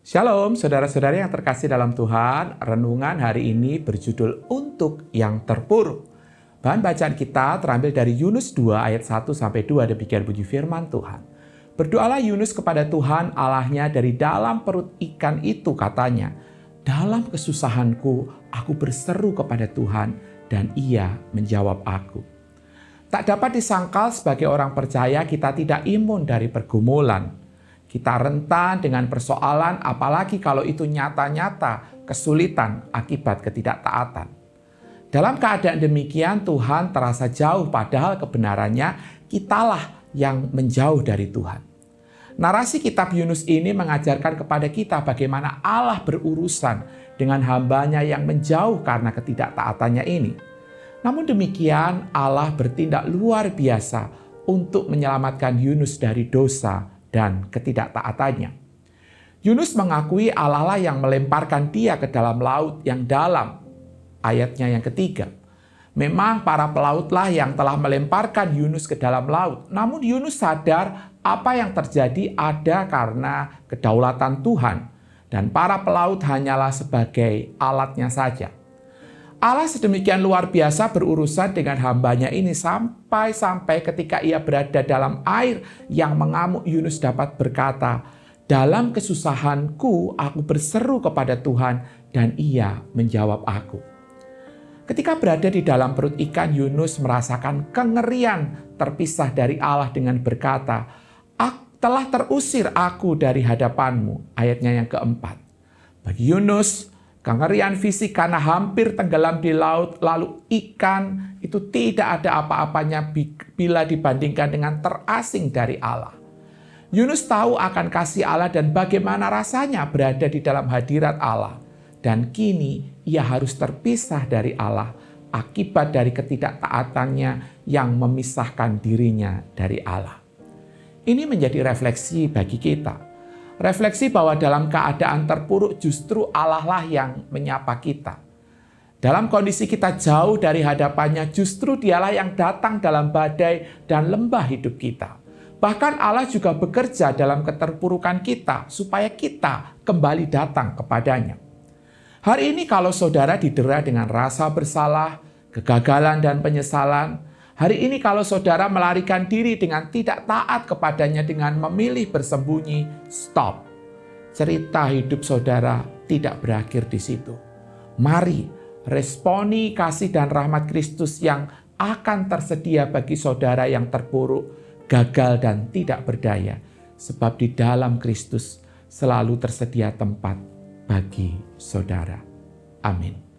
Shalom, saudara-saudari yang terkasih dalam Tuhan. Renungan hari ini berjudul Untuk yang Terpuruk. Bahan bacaan kita terambil dari Yunus 2 ayat 1-2, demikian bunyi firman Tuhan. Berdoalah Yunus kepada Tuhan Allahnya dari dalam perut ikan itu, katanya, dalam kesusahanku aku berseru kepada Tuhan dan Ia menjawab aku. Tak dapat disangkal sebagai orang percaya kita tidak imun dari pergumulan. Kita rentan dengan persoalan, apalagi kalau itu nyata-nyata kesulitan akibat ketidaktaatan. Dalam keadaan demikian, Tuhan terasa jauh, padahal kebenarannya kitalah yang menjauh dari Tuhan. Narasi kitab Yunus ini mengajarkan kepada kita bagaimana Allah berurusan dengan hambanya yang menjauh karena ketidaktaatannya ini. Namun demikian, Allah bertindak luar biasa untuk menyelamatkan Yunus dari dosa dan ketidaktaatannya. Yunus mengakui Allah lah yang melemparkan dia ke dalam laut yang dalam. Ayatnya yang ketiga. Memang para pelautlah yang telah melemparkan Yunus ke dalam laut. Namun Yunus sadar apa yang terjadi ada karena kedaulatan Tuhan. Dan para pelaut hanyalah sebagai alatnya saja. Allah sedemikian luar biasa berurusan dengan hambanya ini sampai ketika ia berada dalam air yang mengamuk, Yunus dapat berkata, dalam kesusahanku aku berseru kepada Tuhan dan Ia menjawab aku. Ketika berada di dalam perut ikan, Yunus merasakan kengerian terpisah dari Allah dengan berkata, telah terusir aku dari hadapanmu. Ayatnya yang keempat. Bagi Yunus, kengerian fisik karena hampir tenggelam di laut, lalu ikan itu tidak ada apa-apanya bila dibandingkan dengan terasing dari Allah. Yunus tahu akan kasih Allah dan bagaimana rasanya berada di dalam hadirat Allah. Dan kini ia harus terpisah dari Allah akibat dari ketidaktaatannya yang memisahkan dirinya dari Allah. Ini menjadi refleksi bagi kita. Refleksi bahwa dalam keadaan terpuruk justru Allah lah yang menyapa kita. Dalam kondisi kita jauh dari hadapannya, justru Dialah yang datang dalam badai dan lembah hidup kita. Bahkan Allah juga bekerja dalam keterpurukan kita supaya kita kembali datang kepadanya. Hari ini kalau saudara didera dengan rasa bersalah, kegagalan dan penyesalan, hari ini kalau saudara melarikan diri dengan tidak taat kepadanya dengan memilih bersembunyi, stop. Cerita hidup saudara tidak berakhir di situ. Mari responi kasih dan rahmat Kristus yang akan tersedia bagi saudara yang terpuruk, gagal dan tidak berdaya. Sebab di dalam Kristus selalu tersedia tempat bagi saudara. Amin.